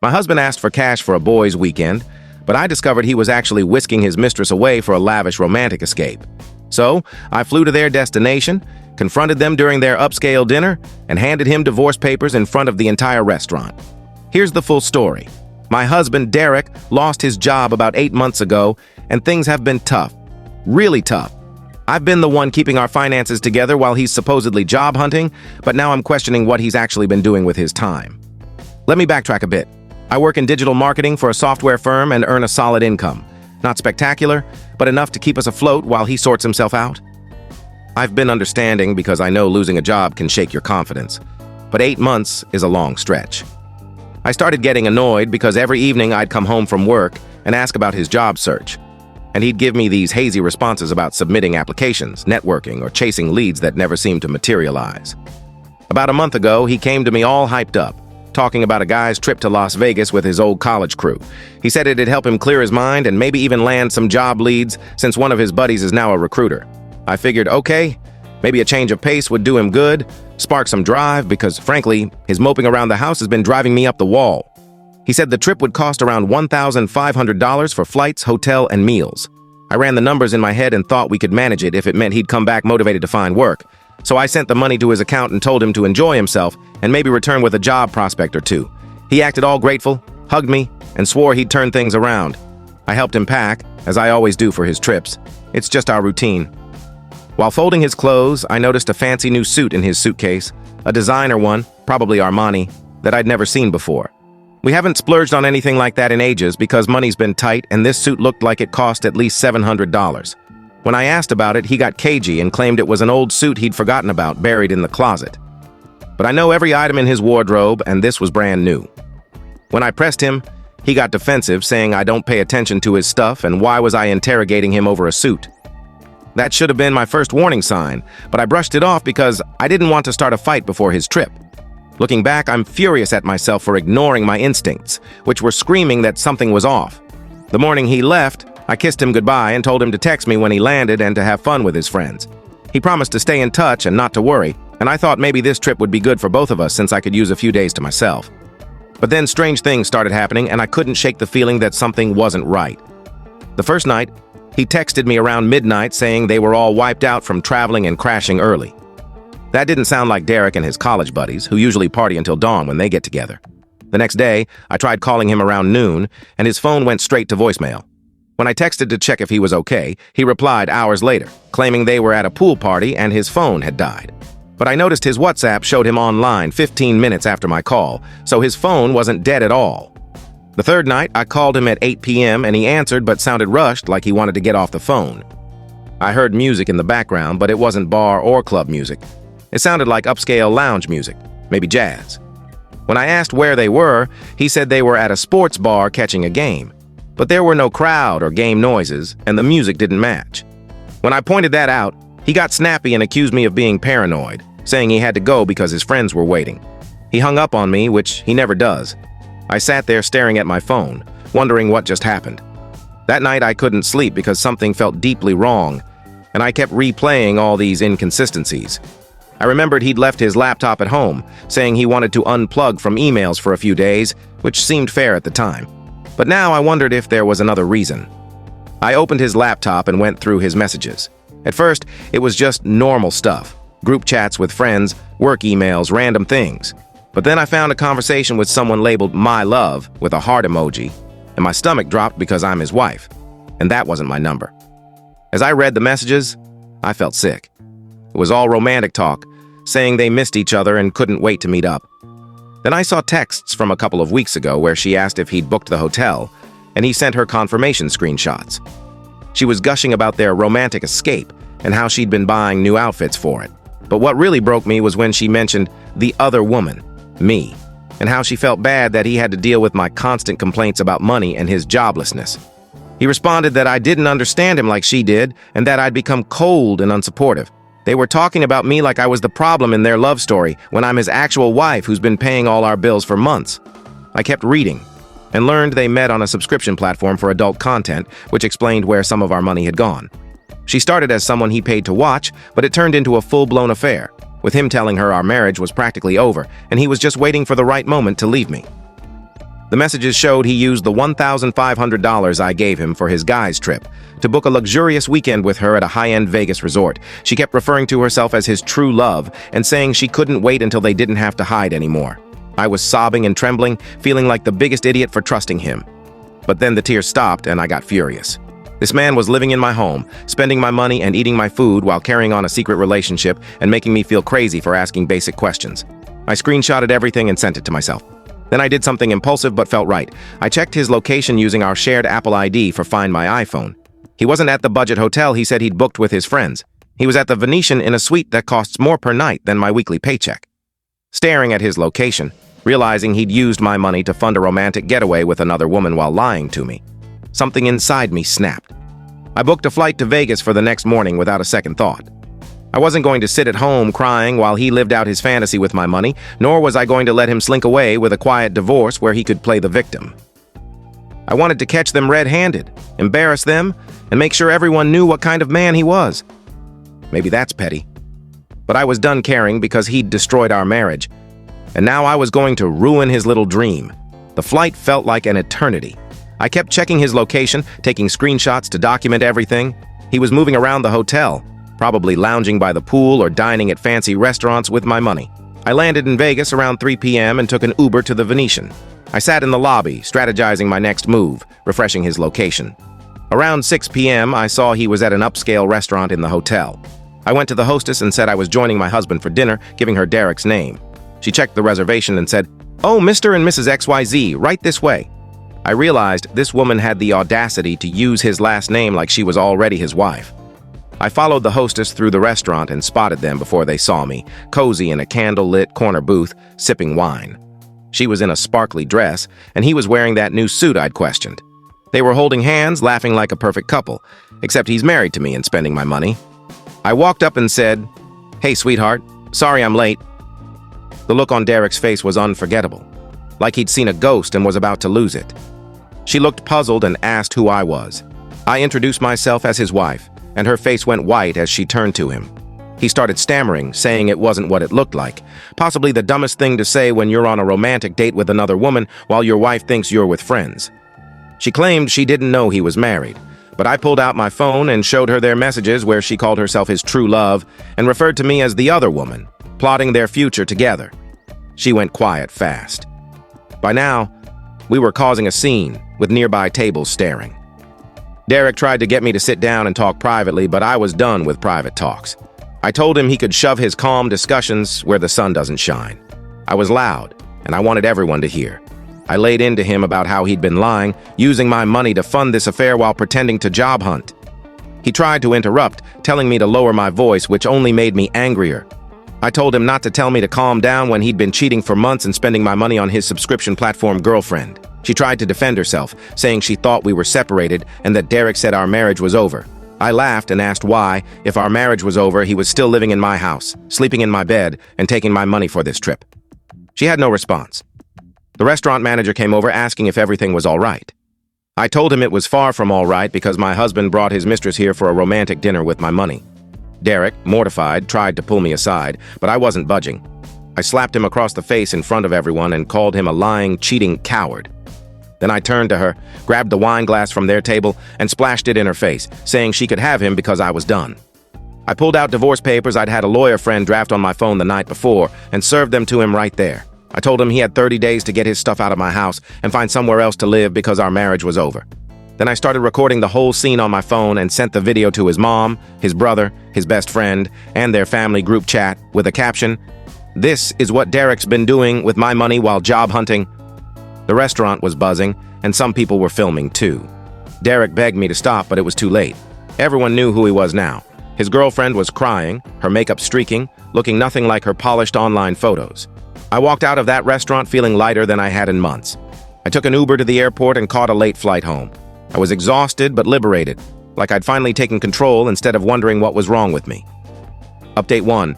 My husband asked for cash for a boys' weekend, but I discovered he was actually whisking his mistress away for a lavish romantic escape. So, I flew to their destination, confronted them during their upscale dinner, and handed him divorce papers in front of the entire restaurant. Here's the full story. My husband, Derek, lost his job about 8 months ago, and things have been tough. Really tough. I've been the one keeping our finances together while he's supposedly job hunting, but now I'm questioning what he's actually been doing with his time. Let me backtrack a bit. I work in digital marketing for a software firm and earn a solid income. Not spectacular, but enough to keep us afloat while he sorts himself out. I've been understanding because I know losing a job can shake your confidence, but 8 months is a long stretch. I started getting annoyed because every evening I'd come home from work and ask about his job search, and he'd give me these hazy responses about submitting applications, networking, or chasing leads that never seemed to materialize. About a month ago, he came to me all hyped up, talking about a guy's trip to Las Vegas with his old college crew. He said it'd help him clear his mind and maybe even land some job leads since one of his buddies is now a recruiter. I figured, okay, maybe a change of pace would do him good, spark some drive, because frankly, his moping around the house has been driving me up the wall. He said the trip would cost around $1,500 for flights, hotel, and meals. I ran the numbers in my head and thought we could manage it if it meant he'd come back motivated to find work. So I sent the money to his account and told him to enjoy himself and maybe return with a job prospect or two. He acted all grateful, hugged me, and swore he'd turn things around. I helped him pack, as I always do for his trips. It's just our routine. While folding his clothes, I noticed a fancy new suit in his suitcase, a designer one, probably Armani, that I'd never seen before. We haven't splurged on anything like that in ages because money's been tight and this suit looked like it cost at least $700. When I asked about it, he got cagey and claimed it was an old suit he'd forgotten about, buried in the closet. But I know every item in his wardrobe, and this was brand new. When I pressed him, he got defensive, saying I don't pay attention to his stuff and why was I interrogating him over a suit. That should have been my first warning sign, but I brushed it off because I didn't want to start a fight before his trip. Looking back, I'm furious at myself for ignoring my instincts, which were screaming that something was off. The morning he left, I kissed him goodbye and told him to text me when he landed and to have fun with his friends. He promised to stay in touch and not to worry, and I thought maybe this trip would be good for both of us since I could use a few days to myself. But then strange things started happening and I couldn't shake the feeling that something wasn't right. The first night, he texted me around midnight saying they were all wiped out from traveling and crashing early. That didn't sound like Derek and his college buddies, who usually party until dawn when they get together. The next day, I tried calling him around noon, and his phone went straight to voicemail. When I texted to check if he was okay, he replied hours later, claiming they were at a pool party and his phone had died. But I noticed his WhatsApp showed him online 15 minutes after my call, so his phone wasn't dead at all. The third night, I called him at 8 p.m. and he answered but sounded rushed, like he wanted to get off the phone. I heard music in the background, but it wasn't bar or club music. It sounded like upscale lounge music, maybe jazz. When I asked where they were, he said they were at a sports bar catching a game. But there were no crowd or game noises, and the music didn't match. When I pointed that out, he got snappy and accused me of being paranoid, saying he had to go because his friends were waiting. He hung up on me, which he never does. I sat there staring at my phone, wondering what just happened. That night I couldn't sleep because something felt deeply wrong, and I kept replaying all these inconsistencies. I remembered he'd left his laptop at home, saying he wanted to unplug from emails for a few days, which seemed fair at the time. But now I wondered if there was another reason. I opened his laptop and went through his messages. At first, it was just normal stuff, group chats with friends, work emails, random things. But then I found a conversation with someone labeled My Love with a heart emoji, and my stomach dropped because I'm his wife, and that wasn't my number. As I read the messages, I felt sick. It was all romantic talk, saying they missed each other and couldn't wait to meet up. Then I saw texts from a couple of weeks ago where she asked if he'd booked the hotel, and he sent her confirmation screenshots. She was gushing about their romantic escape and how she'd been buying new outfits for it. But what really broke me was when she mentioned the other woman, me, and how she felt bad that he had to deal with my constant complaints about money and his joblessness. He responded that I didn't understand him like she did and that I'd become cold and unsupportive. They were talking about me like I was the problem in their love story when I'm his actual wife who's been paying all our bills for months. I kept reading and learned they met on a subscription platform for adult content, which explained where some of our money had gone. She started as someone he paid to watch, but it turned into a full-blown affair, with him telling her our marriage was practically over and he was just waiting for the right moment to leave me. The messages showed he used the $1,500 I gave him for his guy's trip to book a luxurious weekend with her at a high-end Vegas resort. She kept referring to herself as his true love and saying she couldn't wait until they didn't have to hide anymore. I was sobbing and trembling, feeling like the biggest idiot for trusting him. But then the tears stopped and I got furious. This man was living in my home, spending my money and eating my food while carrying on a secret relationship and making me feel crazy for asking basic questions. I screenshotted everything and sent it to myself. Then I did something impulsive but felt right. I checked his location using our shared Apple ID for Find My iPhone. He wasn't at the budget hotel he said he'd booked with his friends. He was at the Venetian in a suite that costs more per night than my weekly paycheck. Staring at his location, realizing he'd used my money to fund a romantic getaway with another woman while lying to me, something inside me snapped. I booked a flight to Vegas for the next morning without a second thought. I wasn't going to sit at home crying while he lived out his fantasy with my money, nor was I going to let him slink away with a quiet divorce where he could play the victim. I wanted to catch them red-handed, embarrass them, and make sure everyone knew what kind of man he was. Maybe that's petty. But I was done caring because he'd destroyed our marriage, and now I was going to ruin his little dream. The flight felt like an eternity. I kept checking his location, taking screenshots to document everything. He was moving around the hotel, probably lounging by the pool or dining at fancy restaurants with my money. I landed in Vegas around 3 p.m. and took an Uber to the Venetian. I sat in the lobby, strategizing my next move, refreshing his location. Around 6 p.m., I saw he was at an upscale restaurant in the hotel. I went to the hostess and said I was joining my husband for dinner, giving her Derek's name. She checked the reservation and said, "Oh, Mr. and Mrs. XYZ, right this way." I realized this woman had the audacity to use his last name like she was already his wife. I followed the hostess through the restaurant and spotted them before they saw me, cozy in a candle-lit corner booth, sipping wine. She was in a sparkly dress, and he was wearing that new suit I'd questioned. They were holding hands, laughing like a perfect couple, except he's married to me and spending my money. I walked up and said, "Hey, sweetheart, sorry I'm late." The look on Derek's face was unforgettable, like he'd seen a ghost and was about to lose it. She looked puzzled and asked who I was. I introduced myself as his wife, and her face went white as she turned to him. He started stammering, saying it wasn't what it looked like, possibly the dumbest thing to say when you're on a romantic date with another woman while your wife thinks you're with friends. She claimed she didn't know he was married, but I pulled out my phone and showed her their messages where she called herself his true love and referred to me as the other woman, plotting their future together. She went quiet fast. By now, we were causing a scene, with nearby tables staring. Derek tried to get me to sit down and talk privately, but I was done with private talks. I told him he could shove his calm discussions where the sun doesn't shine. I was loud, and I wanted everyone to hear. I laid into him about how he'd been lying, using my money to fund this affair while pretending to job hunt. He tried to interrupt, telling me to lower my voice, which only made me angrier. I told him not to tell me to calm down when he'd been cheating for months and spending my money on his subscription platform girlfriend. She tried to defend herself, saying she thought we were separated and that Derek said our marriage was over. I laughed and asked why, if our marriage was over, he was still living in my house, sleeping in my bed, and taking my money for this trip. She had no response. The restaurant manager came over asking if everything was all right. I told him it was far from all right because my husband brought his mistress here for a romantic dinner with my money. Derek, mortified, tried to pull me aside, but I wasn't budging. I slapped him across the face in front of everyone and called him a lying, cheating coward. Then I turned to her, grabbed the wine glass from their table, and splashed it in her face, saying she could have him because I was done. I pulled out divorce papers I'd had a lawyer friend draft on my phone the night before and served them to him right there. I told him he had 30 days to get his stuff out of my house and find somewhere else to live because our marriage was over. Then I started recording the whole scene on my phone and sent the video to his mom, his brother, his best friend, and their family group chat with a caption, "This is what Derek's been doing with my money while job hunting." The restaurant was buzzing, and some people were filming too. Derek begged me to stop, but it was too late. Everyone knew who he was now. His girlfriend was crying, her makeup streaking, looking nothing like her polished online photos. I walked out of that restaurant feeling lighter than I had in months. I took an Uber to the airport and caught a late flight home. I was exhausted but liberated, like I'd finally taken control instead of wondering what was wrong with me. Update 1.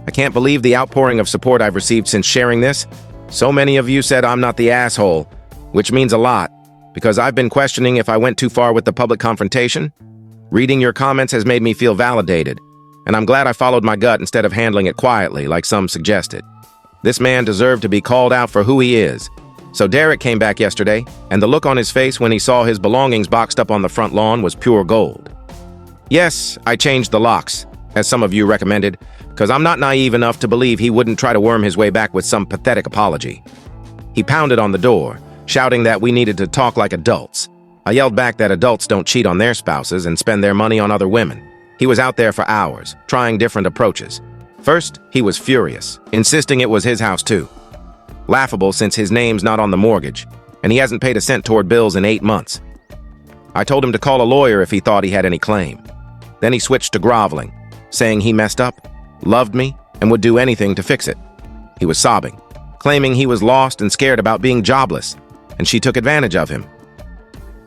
I can't believe the outpouring of support I've received since sharing this. So many of you said I'm not the asshole, which means a lot, because I've been questioning if I went too far with the public confrontation. Reading your comments has made me feel validated, and I'm glad I followed my gut instead of handling it quietly like some suggested. This man deserved to be called out for who he is, So Derek came back yesterday, and the look on his face when he saw his belongings boxed up on the front lawn was pure gold. Yes, I changed the locks, as some of you recommended, because I'm not naive enough to believe he wouldn't try to worm his way back with some pathetic apology. He pounded on the door, shouting that we needed to talk like adults. I yelled back that adults don't cheat on their spouses and spend their money on other women. He was out there for hours, trying different approaches. First, he was furious, insisting it was his house too. Laughable since his name's not on the mortgage, and he hasn't paid a cent toward bills in 8 months. I told him to call a lawyer if he thought he had any claim. Then he switched to groveling, saying he messed up, loved me, and would do anything to fix it. He was sobbing, claiming he was lost and scared about being jobless, and she took advantage of him.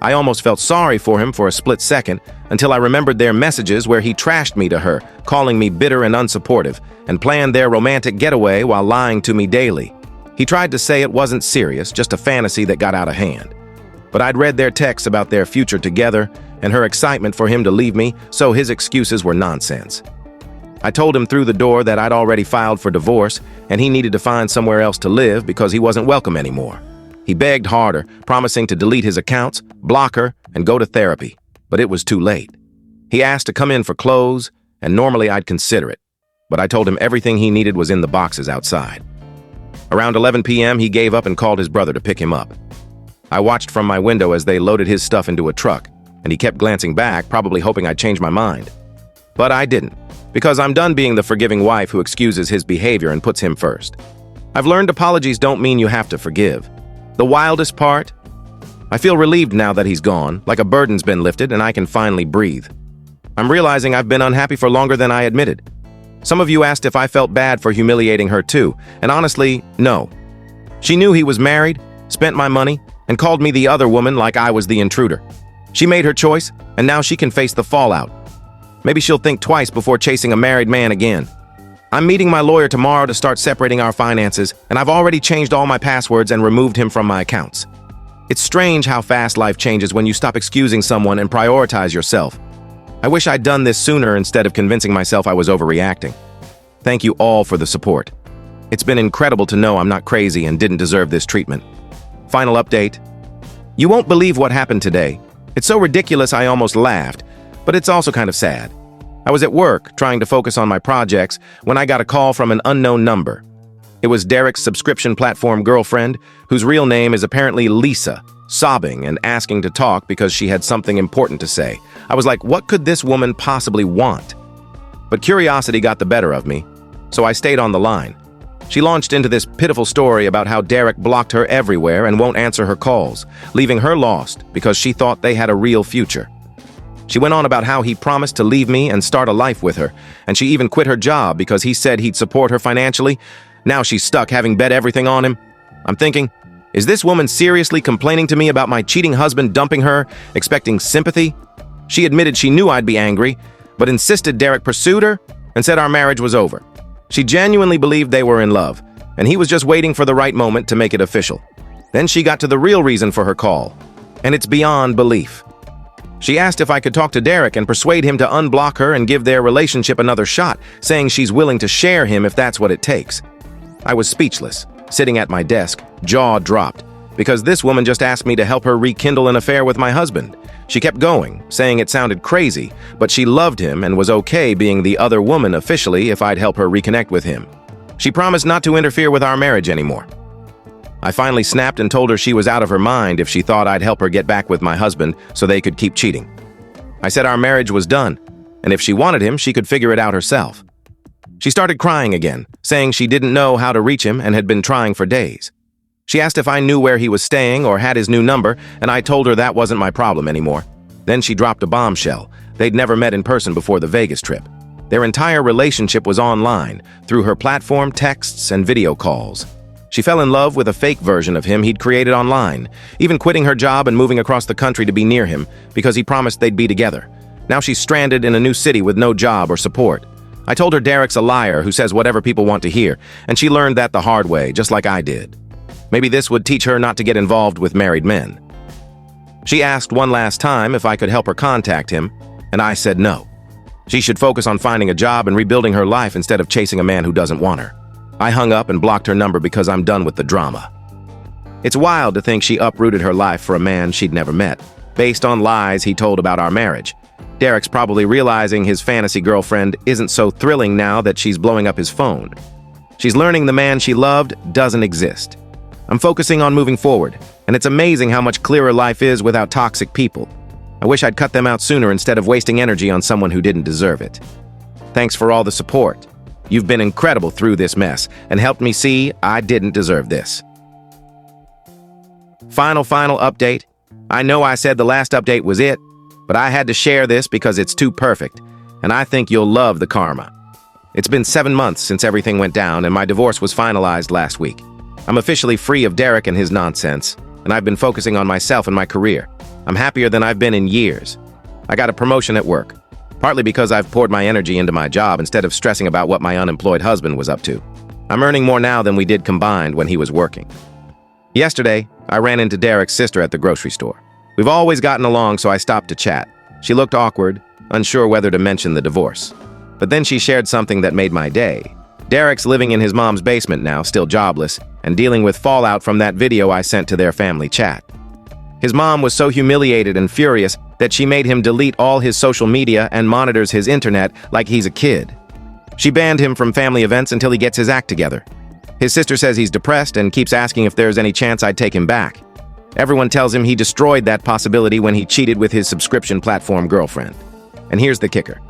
I almost felt sorry for him for a split second until I remembered their messages where he trashed me to her, calling me bitter and unsupportive, and planned their romantic getaway while lying to me daily. He tried to say it wasn't serious, just a fantasy that got out of hand. But I'd read their texts about their future together and her excitement for him to leave me, so his excuses were nonsense. I told him through the door that I'd already filed for divorce and he needed to find somewhere else to live because he wasn't welcome anymore. He begged harder, promising to delete his accounts, block her, and go to therapy, but it was too late. He asked to come in for clothes, and normally I'd consider it, but I told him everything he needed was in the boxes outside. Around 11 p.m., he gave up and called his brother to pick him up. I watched from my window as they loaded his stuff into a truck, and he kept glancing back, probably hoping I'd change my mind. But I didn't, because I'm done being the forgiving wife who excuses his behavior and puts him first. I've learned apologies don't mean you have to forgive. The wildest part? I feel relieved now that he's gone, like a burden's been lifted and I can finally breathe. I'm realizing I've been unhappy for longer than I admitted. Some of you asked if I felt bad for humiliating her too, and honestly, no. She knew he was married, spent my money, and called me the other woman like I was the intruder. She made her choice, and now she can face the fallout. Maybe she'll think twice before chasing a married man again. I'm meeting my lawyer tomorrow to start separating our finances, and I've already changed all my passwords and removed him from my accounts. It's strange how fast life changes when you stop excusing someone and prioritize yourself. I wish I'd done this sooner instead of convincing myself I was overreacting. Thank you all for the support. It's been incredible to know I'm not crazy and didn't deserve this treatment. Final update. You won't believe what happened today. It's so ridiculous I almost laughed, but it's also kind of sad. I was at work trying to focus on my projects when I got a call from an unknown number. It was Derek's subscription platform girlfriend, whose real name is apparently Lisa, sobbing and asking to talk because she had something important to say. I was like, what could this woman possibly want? But curiosity got the better of me, so I stayed on the line. She launched into this pitiful story about how Derek blocked her everywhere and won't answer her calls, leaving her lost because she thought they had a real future. She went on about how he promised to leave me and start a life with her, and she even quit her job because he said he'd support her financially. Now she's stuck having bet everything on him. I'm thinking, is this woman seriously complaining to me about my cheating husband dumping her, expecting sympathy? She admitted she knew I'd be angry, but insisted Derek pursued her and said our marriage was over. She genuinely believed they were in love, and he was just waiting for the right moment to make it official. Then she got to the real reason for her call, and it's beyond belief. She asked if I could talk to Derek and persuade him to unblock her and give their relationship another shot, saying she's willing to share him if that's what it takes. I was speechless, sitting at my desk, jaw dropped, because this woman just asked me to help her rekindle an affair with my husband. She kept going, saying it sounded crazy, but she loved him and was okay being the other woman officially if I'd help her reconnect with him. She promised not to interfere with our marriage anymore. I finally snapped and told her she was out of her mind if she thought I'd help her get back with my husband so they could keep cheating. I said our marriage was done, and if she wanted him, she could figure it out herself. She started crying again, saying she didn't know how to reach him and had been trying for days. She asked if I knew where he was staying or had his new number, and I told her that wasn't my problem anymore. Then she dropped a bombshell. They'd never met in person before the Vegas trip. Their entire relationship was online, through her platform, texts, and video calls. She fell in love with a fake version of him he'd created online, even quitting her job and moving across the country to be near him because he promised they'd be together. Now she's stranded in a new city with no job or support. I told her Derek's a liar who says whatever people want to hear, and she learned that the hard way, just like I did. Maybe this would teach her not to get involved with married men. She asked one last time if I could help her contact him, and I said no. She should focus on finding a job and rebuilding her life instead of chasing a man who doesn't want her. I hung up and blocked her number because I'm done with the drama. It's wild to think she uprooted her life for a man she'd never met, based on lies he told about our marriage. Derek's probably realizing his fantasy girlfriend isn't so thrilling now that she's blowing up his phone. She's learning the man she loved doesn't exist. I'm focusing on moving forward, and it's amazing how much clearer life is without toxic people. I wish I'd cut them out sooner instead of wasting energy on someone who didn't deserve it. Thanks for all the support. You've been incredible through this mess and helped me see I didn't deserve this. Final update. I know I said the last update was it, but I had to share this because it's too perfect, and I think you'll love the karma. It's been 7 months since everything went down, and my divorce was finalized last week. I'm officially free of Derek and his nonsense, and I've been focusing on myself and my career. I'm happier than I've been in years. I got a promotion at work, partly because I've poured my energy into my job instead of stressing about what my unemployed husband was up to. I'm earning more now than we did combined when he was working. Yesterday, I ran into Derek's sister at the grocery store. We've always gotten along, so I stopped to chat. She looked awkward, unsure whether to mention the divorce. But then she shared something that made my day. Derek's living in his mom's basement now, still jobless, and dealing with fallout from that video I sent to their family chat. His mom was so humiliated and furious that she made him delete all his social media and monitors his internet like he's a kid. She banned him from family events until he gets his act together. His sister says he's depressed and keeps asking if there's any chance I'd take him back. Everyone tells him he destroyed that possibility when he cheated with his subscription platform girlfriend. And here's the kicker.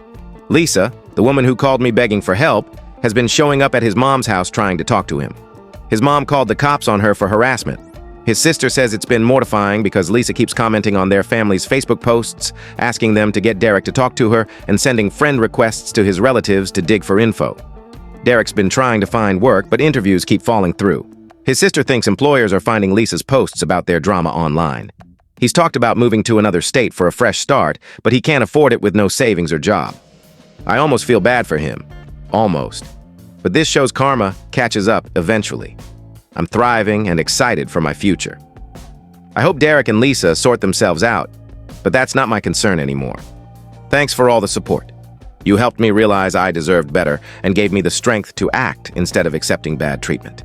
Lisa, the woman who called me begging for help, has been showing up at his mom's house trying to talk to him. His mom called the cops on her for harassment. His sister says it's been mortifying because Lisa keeps commenting on their family's Facebook posts, asking them to get Derek to talk to her, and sending friend requests to his relatives to dig for info. Derek's been trying to find work, but interviews keep falling through. His sister thinks employers are finding Lisa's posts about their drama online. He's talked about moving to another state for a fresh start, but he can't afford it with no savings or job. I almost feel bad for him. Almost. But this show's karma catches up eventually. I'm thriving and excited for my future. I hope Derek and Lisa sort themselves out, but that's not my concern anymore. Thanks for all the support. You helped me realize I deserved better and gave me the strength to act instead of accepting bad treatment.